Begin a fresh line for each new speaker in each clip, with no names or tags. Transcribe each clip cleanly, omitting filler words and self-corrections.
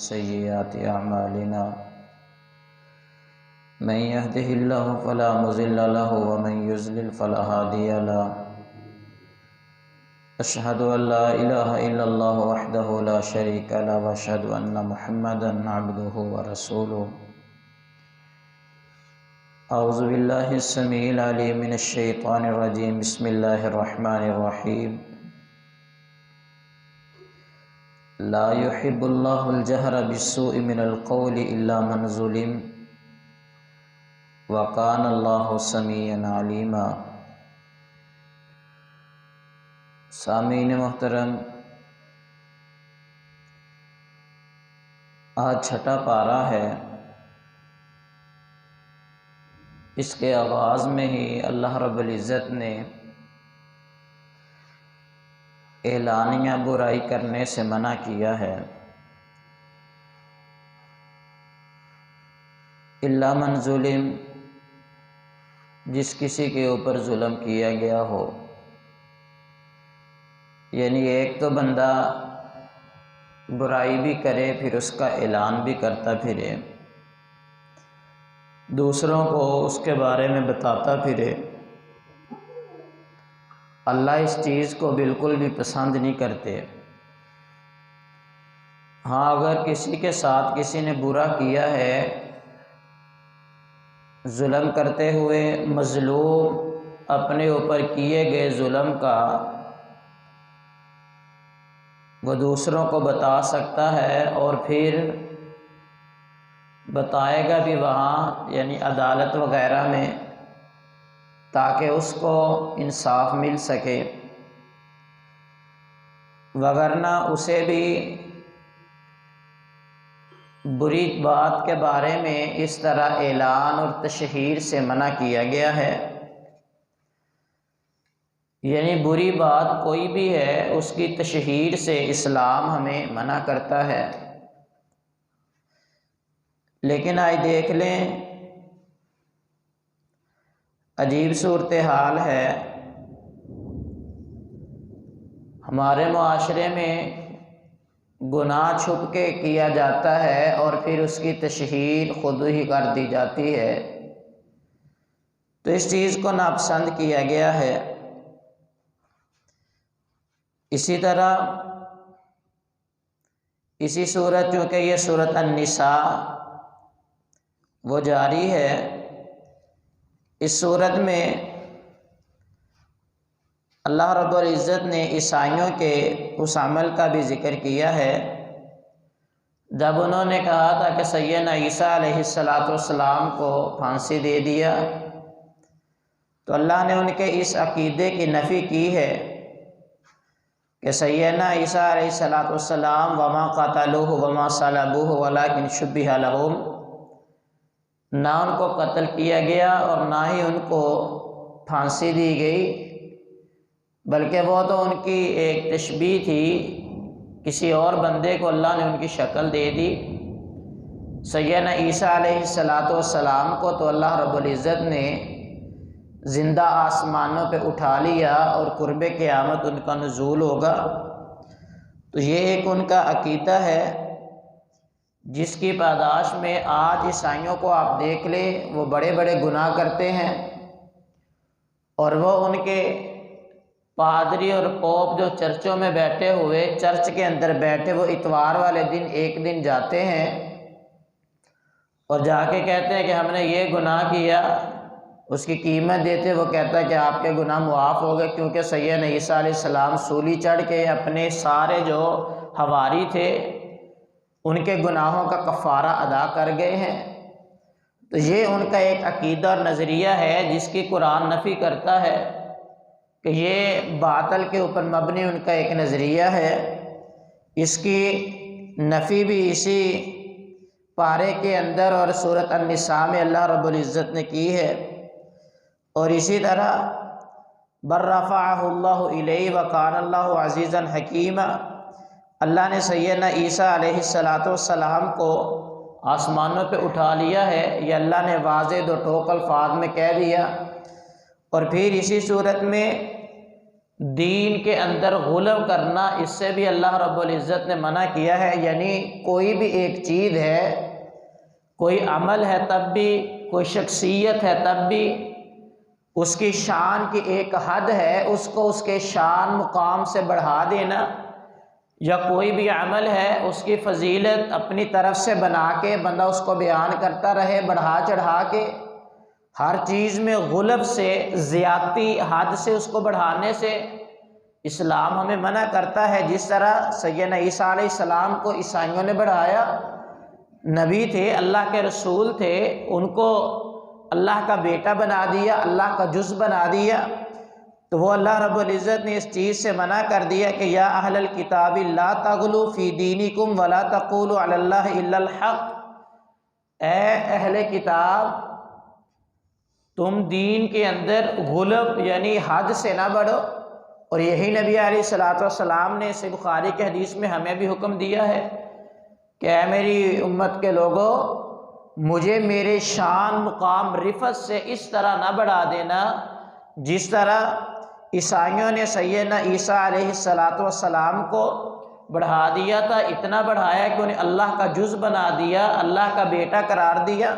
سيئات أعمالنا من يهده الله فلا مضل له ومن يضلل فلا هادي له أشهد أن لا إله إلا الله وحده لا شريك له وأشهد أن محمدا عبده ورسوله أعوذ بالله السميع العليم من الشيطان الرجيم بسم الله الرحمن الرحيم لا يحب الله الجهر بالسوء من القول إلا من ظلم وكان الله سميعا عليما۔ سامعین محترم، آج چھٹا پارہ ہے۔ اس کے آغاز میں ہی اللہ رب العزت نے اعلانیہ برائی کرنے سے منع کیا ہے۔ الا من ظلم، جس کسی کے اوپر ظلم کیا گیا ہو، یعنی ایک تو بندہ برائی بھی کرے پھر اس کا اعلان بھی کرتا پھرے، دوسروں کو اس کے بارے میں بتاتا پھرے، اللہ اس چیز کو بالکل بھی پسند نہیں کرتے۔ ہاں، اگر کسی کے ساتھ کسی نے برا کیا ہے، ظلم کرتے ہوئے مظلوم اپنے اوپر کیے گئے ظلم کا وہ دوسروں کو بتا سکتا ہے اور پھر بتائے گا بھی وہاں، یعنی عدالت وغیرہ میں، تاکہ اس کو انصاف مل سکے، وگرنہ اسے بھی بری بات کے بارے میں اس طرح اعلان اور تشہیر سے منع کیا گیا ہے۔ یعنی بری بات کوئی بھی ہے اس کی تشہیر سے اسلام ہمیں منع کرتا ہے۔ لیکن آج دیکھ لیں، عجیب صورتحال ہے۔ ہمارے معاشرے میں گناہ چھپ کے کیا جاتا ہے اور پھر اس کی تشہیر خود ہی کر دی جاتی ہے، تو اس چیز کو ناپسند کیا گیا ہے۔ اسی طرح اسی صورت، چونکہ یہ سورۃ النساء وہ جاری ہے، اس صورت میں اللہ رب العزت نے عیسائیوں کے اس عمل کا بھی ذکر کیا ہے۔ جب انہوں نے کہا تھا کہ سیدنا عیسیٰ علیہ السلام کو پھانسی دے دیا، تو اللہ نے ان کے اس عقیدے کی نفی کی ہے کہ سیدنا عیسیٰ علیہ السلام وما قتلوہ وما صلبوہ ولکن شبہ لہم، نہ ان کو قتل کیا گیا اور نہ ہی ان کو پھانسی دی گئی، بلکہ وہ تو ان کی ایک تشبیہ تھی، کسی اور بندے کو اللہ نے ان کی شکل دے دی۔ سیدنا عیسیٰ علیہ السلام کو تو اللہ رب العزت نے زندہ آسمانوں پہ اٹھا لیا اور قرب قیامت ان کا نزول ہوگا۔ تو یہ ایک ان کا عقیدہ ہے جس کی پاداش میں آج عیسائیوں کو آپ دیکھ لیں، وہ بڑے بڑے گناہ کرتے ہیں، اور وہ ان کے پادری اور پوپ جو چرچوں میں بیٹھے ہوئے، چرچ کے اندر بیٹھے، وہ اتوار والے دن ایک دن جاتے ہیں اور جا کے کہتے ہیں کہ ہم نے یہ گناہ کیا، اس کی قیمت دیتے، وہ کہتا ہے کہ آپ کے گناہ معاف ہو گئے، کیونکہ سیدنا عیسیٰ علیہ السلام سولی چڑھ کے اپنے سارے جو حواری تھے ان کے گناہوں کا کفارہ ادا کر گئے ہیں۔ تو یہ ان کا ایک عقیدہ اور نظریہ ہے جس کی قرآن نفی کرتا ہے کہ یہ باطل کے اوپر مبنی ان کا ایک نظریہ ہے۔ اس کی نفی بھی اسی پارے کے اندر اور سورۃ النساء میں اللہ رب العزت نے کی ہے۔ اور اسی طرح بر رفعہ اللہ الیہ وکان اللہ عزیزا حکیما، اللہ نے سیدنا عیسیٰ علیہ السلام کو آسمانوں پہ اٹھا لیا ہے، یہ اللہ نے واضح دو ٹوک الفاظ میں کہہ دیا۔ اور پھر اسی صورت میں دین کے اندر غلو کرنا، اس سے بھی اللہ رب العزت نے منع کیا ہے۔ یعنی کوئی بھی ایک چیز ہے، کوئی عمل ہے تب بھی، کوئی شخصیت ہے تب بھی، اس کی شان کی ایک حد ہے، اس کو اس کے شان مقام سے بڑھا دینا، یا کوئی بھی عمل ہے اس کی فضیلت اپنی طرف سے بنا کے بندہ اس کو بیان کرتا رہے بڑھا چڑھا کے، ہر چیز میں غلو سے، زیادتی حد سے اس کو بڑھانے سے اسلام ہمیں منع کرتا ہے۔ جس طرح سیدنا عیسیٰ علیہ السلام کو عیسائیوں نے بڑھایا، نبی تھے، اللہ کے رسول تھے، ان کو اللہ کا بیٹا بنا دیا، اللہ کا جز بنا دیا، تو وہ اللہ رب العزت نے اس چیز سے منع کر دیا کہ یا اہل الکتاب لا تغلوا فی دینکم ولا تقولوا علی اللہ الا الحق، اے اہل کتاب تم دین کے اندر غلو یعنی حد سے نہ بڑھو۔ اور یہی نبی علیہ الصلوۃ والسلام نے صحیح بخاری کے حدیث میں ہمیں بھی حکم دیا ہے کہ اے میری امت کے لوگوں، مجھے میرے شان مقام رفعت سے اس طرح نہ بڑھا دینا جس طرح عیسائیوں نے سیدنا عیسیٰ علیہ السلام کو بڑھا دیا تھا، اتنا بڑھایا کہ انہیں اللہ کا جز بنا دیا، اللہ کا بیٹا قرار دیا۔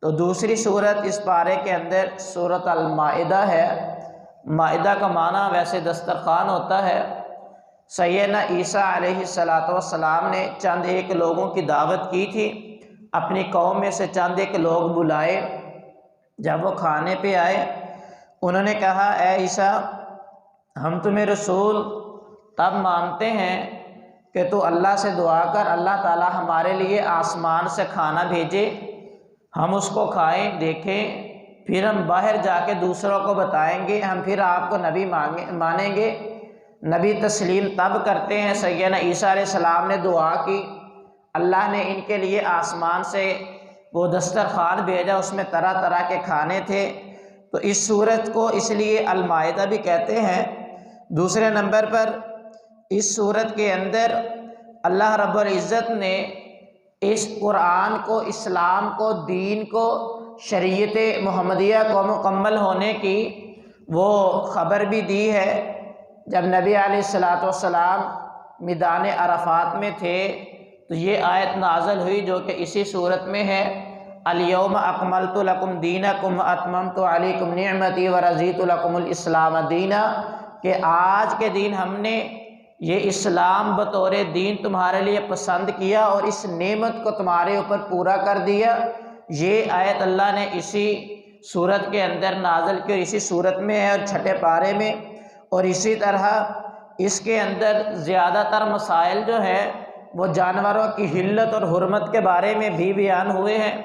تو دوسری صورت اس پارے کے اندر سورۃ المائدہ ہے۔ مائدہ کا معنی ویسے دسترخوان ہوتا ہے۔ سیدنا عیسیٰ علیہ السلام نے چند ایک لوگوں کی دعوت کی تھی، اپنی قوم میں سے چند ایک لوگ بلائے، جب وہ کھانے پہ آئے انہوں نے کہا اے عیسیٰ، ہم تمہیں رسول تب مانتے ہیں کہ تو اللہ سے دعا کر اللہ تعالی ہمارے لیے آسمان سے کھانا بھیجے، ہم اس کو کھائیں دیکھیں، پھر ہم باہر جا کے دوسروں کو بتائیں گے، ہم پھر آپ کو نبی مانیں گے۔ نبی تسلیم تب کرتے ہیں۔ سیدنا عیسیٰ علیہ السلام نے دعا کی، اللہ نے ان کے لیے آسمان سے وہ دسترخوان بھیجا، اس میں طرح طرح کے کھانے تھے۔ تو اس سورت کو اس لیے المائدہ بھی کہتے ہیں۔ دوسرے نمبر پر اس سورت کے اندر اللہ رب العزت نے اس قرآن کو، اسلام کو، دین کو، شریعت محمدیہ کو مکمل ہونے کی وہ خبر بھی دی ہے۔ جب نبی علیہ السلام میدان عرفات میں تھے تو یہ آیت نازل ہوئی جو کہ اسی صورت میں ہے، الیوم اکملت لکم دینکم واتممت علیکم نعمتی ورضیت لکم الاسلام دینا، کہ آج کے دن ہم نے یہ اسلام بطور دین تمہارے لیے پسند کیا اور اس نعمت کو تمہارے اوپر پورا کر دیا۔ یہ آیت اللہ نے اسی صورت کے اندر نازل کی اور اسی صورت میں ہے اور چھٹے پارے میں۔ اور اسی طرح اس کے اندر زیادہ تر مسائل جو ہیں وہ جانوروں کی حلت اور حرمت کے بارے میں بھی بیان ہوئے ہیں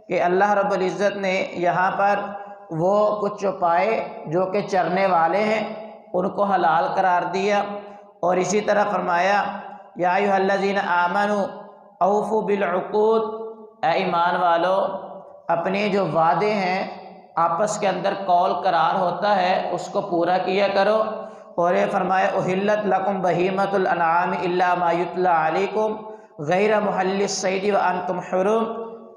کہ اللہ رب العزت نے یہاں پر وہ کچھ چوپائے جو کہ چرنے والے ہیں ان کو حلال قرار دیا، اور اسی طرح فرمایا یا ایھا الذین آمنوا اوفوا بالعقود، اے ایمان والو اپنے جو وعدے ہیں آپس کے اندر قول قرار ہوتا ہے اس کو پورا کیا کرو۔ اور یہ فرمایا احلت لکم بہیمۃ الانعام الا ما یتلی علیکم غیر محل الصید وانتم حرم،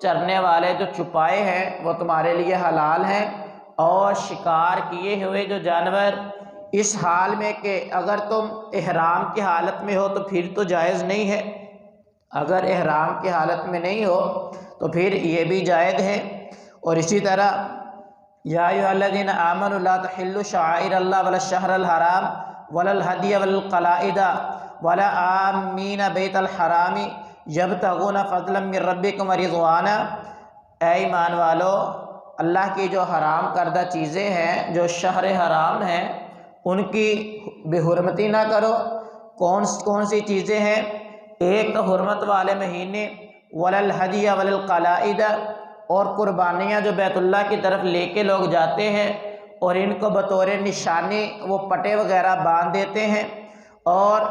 چرنے والے جو چھپائے ہیں وہ تمہارے لیے حلال ہیں، اور شکار کیے ہوئے جو جانور اس حال میں کہ اگر تم احرام کی حالت میں ہو تو پھر تو جائز نہیں ہے، اگر احرام کی حالت میں نہیں ہو تو پھر یہ بھی جائز ہے۔ اور اسی طرح یا ایھا الذین آمنوا لا تحلوا شعائر اللہ ولا الشہر الحرام ولا الہدی ولا القلائد ولا آمین بیت الحرام یبتغون فضلا من ربکم ورضوانا، اے ایمان والو اللہ کی جو حرام کردہ چیزیں ہیں، جو شہر حرام ہیں، ان کی بے حرمتی نہ کرو۔ کون سی چیزیں ہیں؟ ایک تو حرمت والے مہینے، ولا الہدی ولا القلائد، اور قربانیاں جو بیت اللہ کی طرف لے کے لوگ جاتے ہیں اور ان کو بطور نشانی وہ پٹے وغیرہ باندھ دیتے ہیں، اور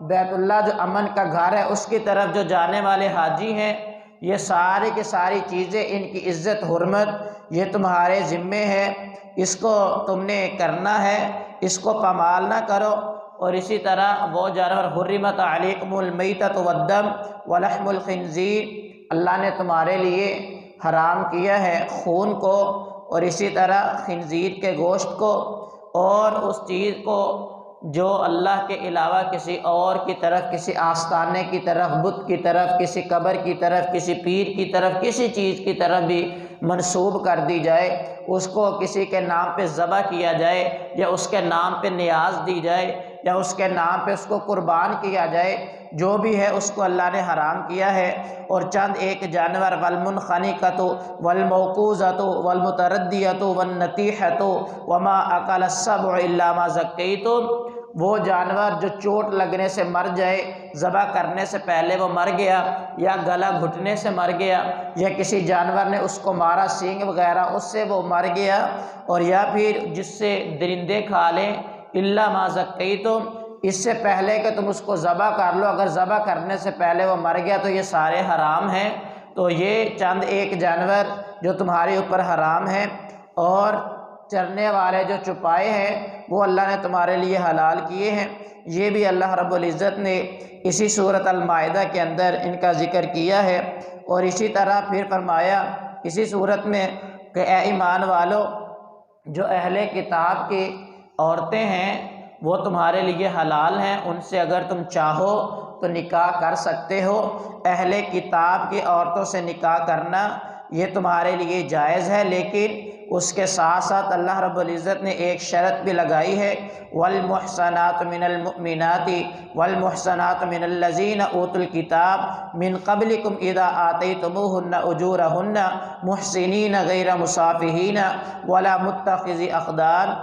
بیت اللہ جو امن کا گھر ہے اس کی طرف جو جانے والے حاجی ہیں، یہ ساری کی ساری چیزیں، ان کی عزت حرمت یہ تمہارے ذمے ہے، اس کو تم نے کرنا ہے، اس کو پامال نہ کرو۔ اور اسی طرح وہ جانور حرمت علیکم المیتۃ والدم ولحم الخنزیر، اللہ نے تمہارے لیے حرام کیا ہے خون کو اور اسی طرح خنزیر کے گوشت کو، اور اس چیز کو جو اللہ کے علاوہ کسی اور کی طرف، کسی آستانے کی طرف، بت کی طرف، کسی قبر کی طرف، کسی پیر کی طرف، کسی چیز کی طرف بھی منسوب کر دی جائے، اس کو کسی کے نام پہ ذبح کیا جائے، یا اس کے نام پہ نیاز دی جائے، یا اس کے نام پہ اس کو قربان کیا جائے، جو بھی ہے اس کو اللہ نے حرام کیا ہے۔ اور چند ایک جانور، والمنخنقۃ والموقوذۃ والمتردیۃ والنطیحۃ وما اکل السبع الا ما ذکیتم، وہ جانور جو چوٹ لگنے سے مر جائے، ذبح کرنے سے پہلے وہ مر گیا، یا گلا گھٹنے سے مر گیا، یا کسی جانور نے اس کو مارا سینگ وغیرہ اس سے وہ مر گیا، اور یا پھر جس سے درندے کھا لیں، الا ما ذکیتم، اس سے پہلے کہ تم اس کو ذبح کر لو، اگر ذبح کرنے سے پہلے وہ مر گیا تو یہ سارے حرام ہیں۔ تو یہ چند ایک جانور جو تمہارے اوپر حرام ہیں، اور چرنے والے جو چپائے ہیں وہ اللہ نے تمہارے لیے حلال کیے ہیں۔ یہ بھی اللہ رب العزت نے اسی سورۃ المائدہ کے اندر ان کا ذکر کیا ہے۔ اور اسی طرح پھر فرمایا اسی صورت میں کہ اے ایمان والو، جو اہل کتاب کی عورتیں ہیں وہ تمہارے لیے حلال ہیں، ان سے اگر تم چاہو تو نکاح کر سکتے ہو۔ اہل کتاب کی عورتوں سے نکاح کرنا یہ تمہارے لیے جائز ہے، لیکن اس کے ساتھ ساتھ اللہ رب العزت نے ایک شرط بھی لگائی ہے، والمحصنات من المؤمنات والمحصنات من الذین اوتوا الکتاب من قبلکم اذا آتیتموہن اجورہن محسنین غیر مصافحین ولا متخذی اخدان،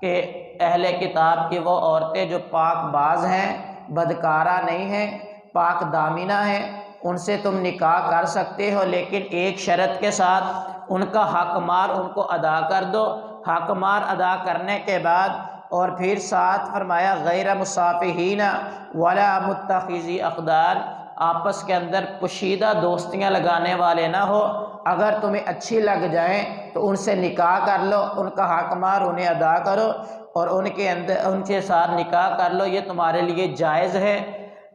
کہ اہل کتاب کی وہ عورتیں جو پاک باز ہیں، بدکارہ نہیں ہیں، پاک دامنہ ہیں، ان سے تم نکاح کر سکتے ہو، لیکن ایک شرط کے ساتھ، ان کا حق مار ان کو ادا کر دو۔ حق مار ادا کرنے کے بعد اور پھر ساتھ فرمایا غیر مصافحین ولا متخذی اخدان، آپس کے اندر پوشیدہ دوستیاں لگانے والے نہ ہو، اگر تمہیں اچھی لگ جائیں تو ان سے نکاح کر لو، ان کا حق مار انہیں ادا کرو اور ان کے ساتھ نکاح کر لو، یہ تمہارے لیے جائز ہے۔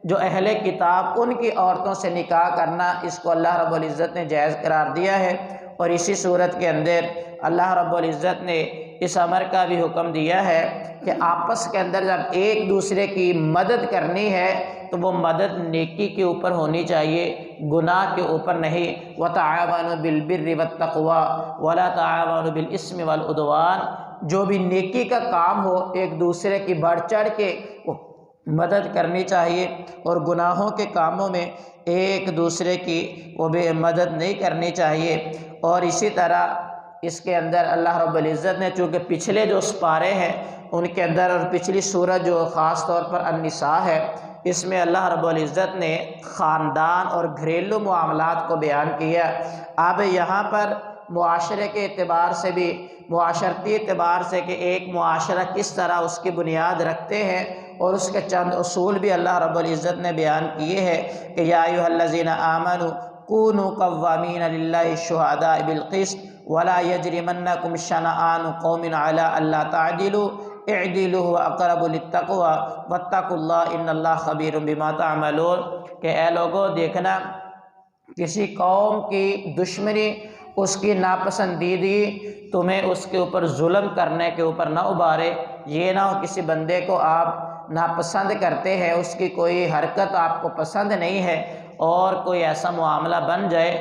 جو اہل کتاب ان کی عورتوں سے نکاح کرنا، اس کو اللہ رب العزت نے جائز قرار دیا ہے۔ اور اسی صورت کے اندر اللہ رب العزت نے اس امر کا بھی حکم دیا ہے کہ آپس کے اندر جب ایک دوسرے کی مدد کرنی ہے تو وہ مدد نیکی کے اوپر ہونی چاہیے، گناہ کے اوپر نہیں۔ وَتَعَاوَنُوا بِالْبِرِّ وَالتَّقْوَىٰ وَلَا تَعَاوَنُوا بِالْإِثْمِ وَالْعُدْوَانِ، جو بھی نیکی کا کام ہو ایک دوسرے کی بڑھ چڑھ کے مدد کرنی چاہیے، اور گناہوں کے کاموں میں ایک دوسرے کی وہ بھی مدد نہیں کرنی چاہیے۔ اور اسی طرح اس کے اندر اللہ رب العزت نے چونکہ پچھلے جو سپارے ہیں ان کے اندر، اور پچھلی سورت جو خاص طور پر النساء ہے، اس میں اللہ رب العزت نے خاندان اور گھریلو معاملات کو بیان کیا۔ اب یہاں پر معاشرے کے اعتبار سے بھی، معاشرتی اعتبار سے کہ ایک معاشرہ کس طرح اس کی بنیاد رکھتے ہیں، اور اس کے چند اصول بھی اللہ رب العزت نے بیان کیے ہیں کہ یا ایھا الذین آمنوا کونوا قوامین للہ شہداء بالقسط ولا یجرمنکم شنآن قوم علی الا تعدلوا اعدلوا هو اقرب للتقوی واتقوا اللہ ان اللہ خبیر بما تعملون، کہ اے لوگو دیکھنا، کسی قوم کی دشمنی، اس کی ناپسندیدگی تمہیں اس کے اوپر ظلم کرنے کے اوپر نہ ابھارے۔ یہ نہ ہو کسی بندے کو آپ ناپسند کرتے ہیں، اس کی کوئی حرکت آپ کو پسند نہیں ہے، اور کوئی ایسا معاملہ بن جائے،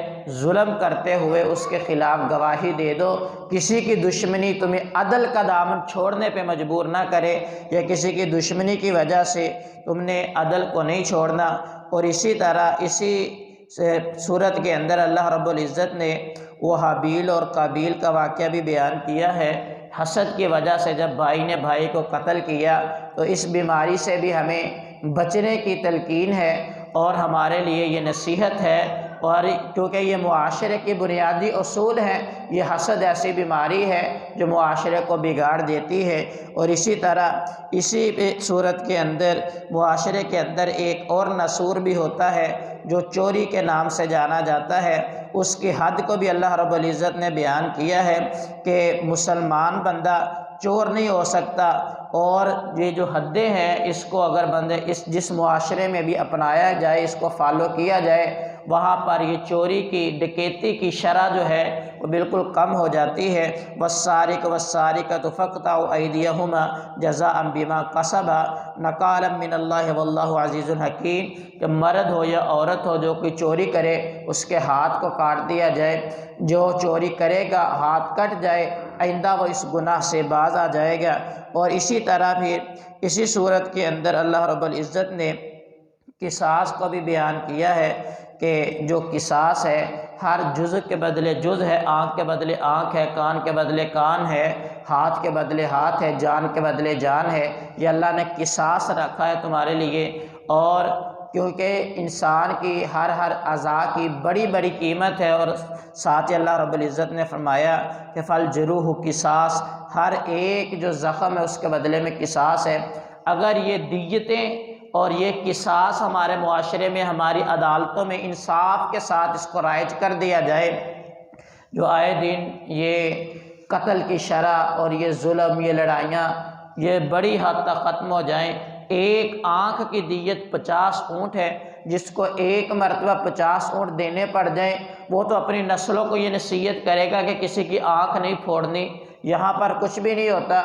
ظلم کرتے ہوئے اس کے خلاف گواہی دے دو۔ کسی کی دشمنی تمہیں عدل کا دامن چھوڑنے پہ مجبور نہ کرے، یا کسی کی دشمنی کی وجہ سے تم نے عدل کو نہیں چھوڑنا۔ اور اسی طرح اسی صورت کے اندر اللہ رب العزت نے وہ حابیل اور قابیل کا واقعہ بھی بیان کیا ہے۔ حسد کی وجہ سے جب بھائی نے بھائی کو قتل کیا، تو اس بیماری سے بھی ہمیں بچنے کی تلقین ہے، اور ہمارے لیے یہ نصیحت ہے، اور کیونکہ یہ معاشرے کی بنیادی اصول ہیں، یہ حسد ایسی بیماری ہے جو معاشرے کو بگاڑ دیتی ہے۔ اور اسی طرح اسی صورت کے اندر معاشرے کے اندر ایک اور نسور بھی ہوتا ہے جو چوری کے نام سے جانا جاتا ہے، اس کی حد کو بھی اللہ رب العزت نے بیان کیا ہے کہ مسلمان بندہ چور نہیں ہو سکتا، اور یہ جو حدیں ہیں اس کو اگر بندے جس معاشرے میں بھی اپنایا جائے، اس کو فالو کیا جائے، وہاں پر یہ چوری کی ڈکیتی کی شرح جو ہے وہ بالکل کم ہو جاتی ہے۔ والسارق والسارقۃ فاقطعوا ایدیہما جزاء بما کسبا نکالا من اللہ واللہ عزیز حکیم، کہ مرد ہو یا عورت ہو جو کوئی چوری کرے اس کے ہاتھ کو کاٹ دیا جائے، جو چوری کرے گا ہاتھ کٹ جائے، آئندہ وہ اس گناہ سے باز آ جائے گا۔ اور اسی طرح پھر اسی صورت کے اندر اللہ رب العزت نے قصاص کو بھی بیان کیا ہے کہ جو قصاص ہے ہر جزء کے بدلے جزء ہے، آنکھ کے بدلے آنکھ ہے، کان کے بدلے کان ہے، ہاتھ کے بدلے ہاتھ ہے، جان کے بدلے جان ہے۔ یہ اللہ نے قصاص رکھا ہے تمہارے لیے، اور کیونکہ انسان کی ہر اعضاء کی بڑی بڑی قیمت ہے، اور ساتھ ہی اللہ رب العزت نے فرمایا کہ فالجروح قصاص، ہر ایک جو زخم ہے اس کے بدلے میں قصاص ہے۔ اگر یہ دیتیں اور یہ قصاص ہمارے معاشرے میں، ہماری عدالتوں میں انصاف کے ساتھ اس کو رائج کر دیا جائے، جو آئے دن یہ قتل کی شرح اور یہ ظلم، یہ لڑائیاں یہ بڑی حد تک ختم ہو جائیں۔ ایک آنکھ کی دیت 50 اونٹ ہے، جس کو ایک مرتبہ 50 اونٹ دینے پڑ جائیں، وہ تو اپنی نسلوں کو یہ نصیحت کرے گا کہ کسی کی آنکھ نہیں پھوڑنی، یہاں پر کچھ بھی نہیں ہوتا۔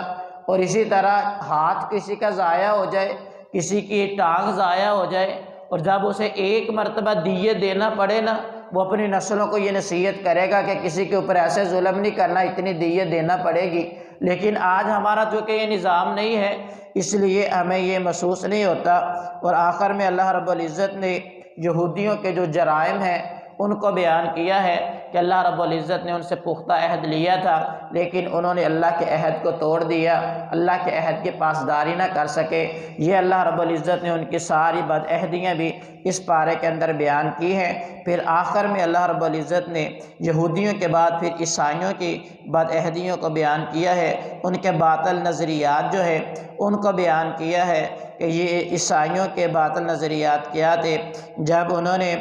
اور اسی طرح ہاتھ کسی کا ضائع ہو جائے، کسی کی ٹانگ ضائع ہو جائے، اور جب اسے ایک مرتبہ دیت دینا پڑے نا، وہ اپنی نسلوں کو یہ نصیحت کرے گا کہ کسی کے اوپر ایسے ظلم نہیں کرنا، اتنی دیت دینا پڑے گی۔ لیکن آج ہمارا چونکہ یہ نظام نہیں ہے، اس لیے ہمیں یہ محسوس نہیں ہوتا۔ اور آخر میں اللہ رب العزت نے یہودیوں کے جو جرائم ہیں ان کو بیان کیا ہے کہ اللہ رب العزت نے ان سے پختہ عہد لیا تھا، لیکن انہوں نے اللہ کے عہد کو توڑ دیا، اللہ کے عہد کی پاسداری نہ کر سکے۔ یہ اللہ رب العزت نے ان کی ساری بد عہدیاں بھی اس پارے کے اندر بیان کی ہیں۔ پھر آخر میں اللہ رب العزت نے یہودیوں کے بعد پھر عیسائیوں کی بد عہدیوں کو بیان کیا ہے، ان کے باطل نظریات جو ہے ان کو بیان کیا ہے کہ یہ عیسائیوں کے باطل نظریات کیا تھے۔ جب انہوں نے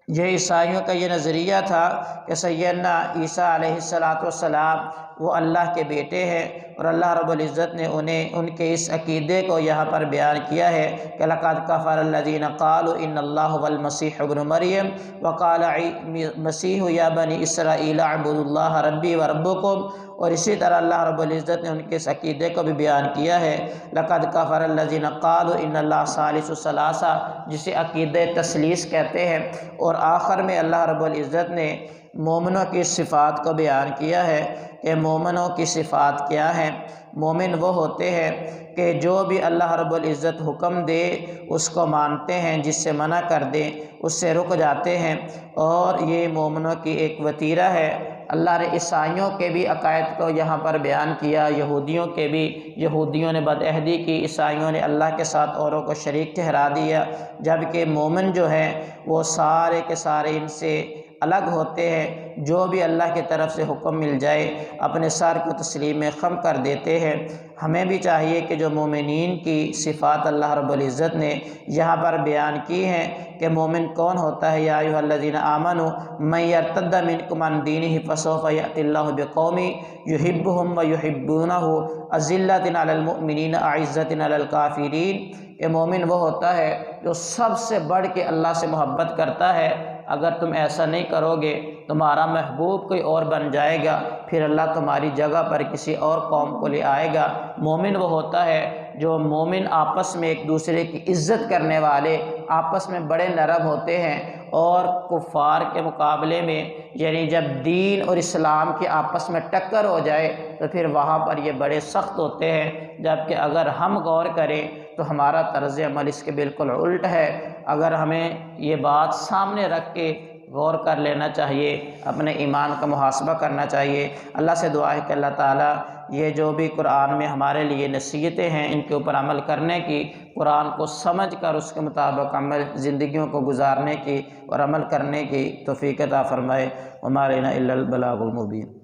یہ عیسائیوں کا یہ نظریہ تھا کہ سیدنا عیسیٰ علیہ السلام وہ اللہ کے بیٹے ہیں، اور اللہ رب العزت نے انہیں ان کے اس عقیدے کو یہاں پر بیان کیا ہے کہ لَقَدْ كَفَرَ الَّذِينَ قَالُوا إِنَّ اللَّهَ هُوَ الْمَسِيحُ ابْنُ مَرْيَمَ وَقَالَ الْمَسِيحُ يَا بَنِي إِسْرَائِيلَ اعْبُدُوا اللَّهَ رَبِّي وَرَبُّكُمْ۔ اور اسی طرح اللہ رب العزت نے ان کے اس عقیدے کو بھی بیان کیا ہے لَقَدْ كَفَرَ الَّذِينَ قَالُوا إِنَّ اللَّهَ ثَالِثُ ثَلَاثَةٍ، جسے عقیدہ تثلیث کہتے ہیں۔ اور آخر میں اللہ رب العزت نے مومنوں کی صفات کو بیان کیا ہے کہ مومنوں کی صفات کیا ہیں۔ مومن وہ ہوتے ہیں کہ جو بھی اللہ رب العزت حکم دے اس کو مانتے ہیں، جس سے منع کر دے اس سے رک جاتے ہیں، اور یہ مومنوں کی ایک وتیرہ ہے۔ اللہ نے عیسائیوں کے بھی عقائد کو یہاں پر بیان کیا، یہودیوں کے بھی، یہودیوں نے بد عہدی کی، عیسائیوں نے اللہ کے ساتھ اوروں کو شریک ٹھہرا دیا، جبکہ مومن جو ہیں وہ سارے کے سارے ان سے الگ ہوتے ہیں۔ جو بھی اللہ کی طرف سے حکم مل جائے اپنے سر کو تسلیم خم کر دیتے ہیں۔ ہمیں بھی چاہیے کہ جو مومنین کی صفات اللہ رب العزت نے یہاں پر بیان کی ہیں کہ مومن کون ہوتا ہے، یا ایھا الذین آمنوا من یرتد منکم عن دینہ فسوف یأتی اللہ بقوم یحبہم ویحبونہ اذلۃ علی المؤمنین اعزۃ علی الکافرین، کہ مومن وہ ہوتا ہے جو سب سے بڑھ کے اللہ سے محبت کرتا ہے۔ اگر تم ایسا نہیں کرو گے تمہارا محبوب کوئی اور بن جائے گا، پھر اللہ تمہاری جگہ پر کسی اور قوم کو لے آئے گا۔ مومن وہ ہوتا ہے جو مومن آپس میں ایک دوسرے کی عزت کرنے والے، آپس میں بڑے نرم ہوتے ہیں، اور کفار کے مقابلے میں یعنی جب دین اور اسلام کی آپس میں ٹکر ہو جائے تو پھر وہاں پر یہ بڑے سخت ہوتے ہیں۔ جبکہ اگر ہم غور کریں تو ہمارا طرز عمل اس کے بالکل الٹ ہے۔ اگر ہمیں یہ بات سامنے رکھ کے غور کر لینا چاہیے، اپنے ایمان کا محاسبہ کرنا چاہیے۔ اللہ سے دعا ہے کہ اللہ تعالیٰ یہ جو بھی قرآن میں ہمارے لیے نصیحتیں ہیں ان کے اوپر عمل کرنے کی، قرآن کو سمجھ کر اس کے مطابق عمل زندگیوں کو گزارنے کی اور عمل کرنے کی توفیق عطا فرمائے۔ وما علینا الا البلاغ المبین۔